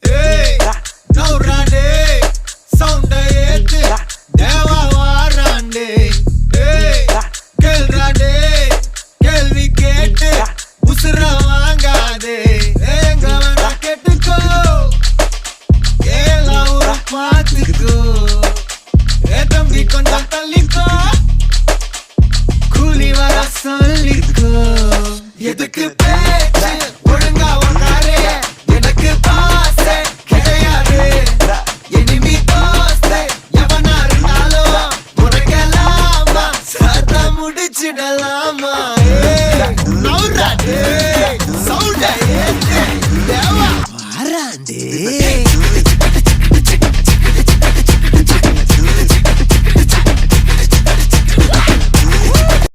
Hey, now rande, sound ஏத்து, தேவா வாராண்டே. Hey, கேள்றாண்டே, கேள்வி கேட்டு, உசுர வாங்காதே. எங்க வேணா கேட்டுக்கோ, எல்லாம் ஒரு பாத்துக்கோ. தம்பி கொஞ்சம் தள்ளிக்கோ, கூலி வர சொல்லிக்கோ. எதுக்கு பேச்சு ஒழுங்கா உன்னாரே, எனக்கு பாசே கிடையாது. எனிமி தோஸ்தே எவனா இருந்தாலும் உனக்கெல்லாமா சத்தா முடிச்சிடலாமா. நவுராண்டே, சவுண்டா ஏத்து, தேவா வாராண்டே.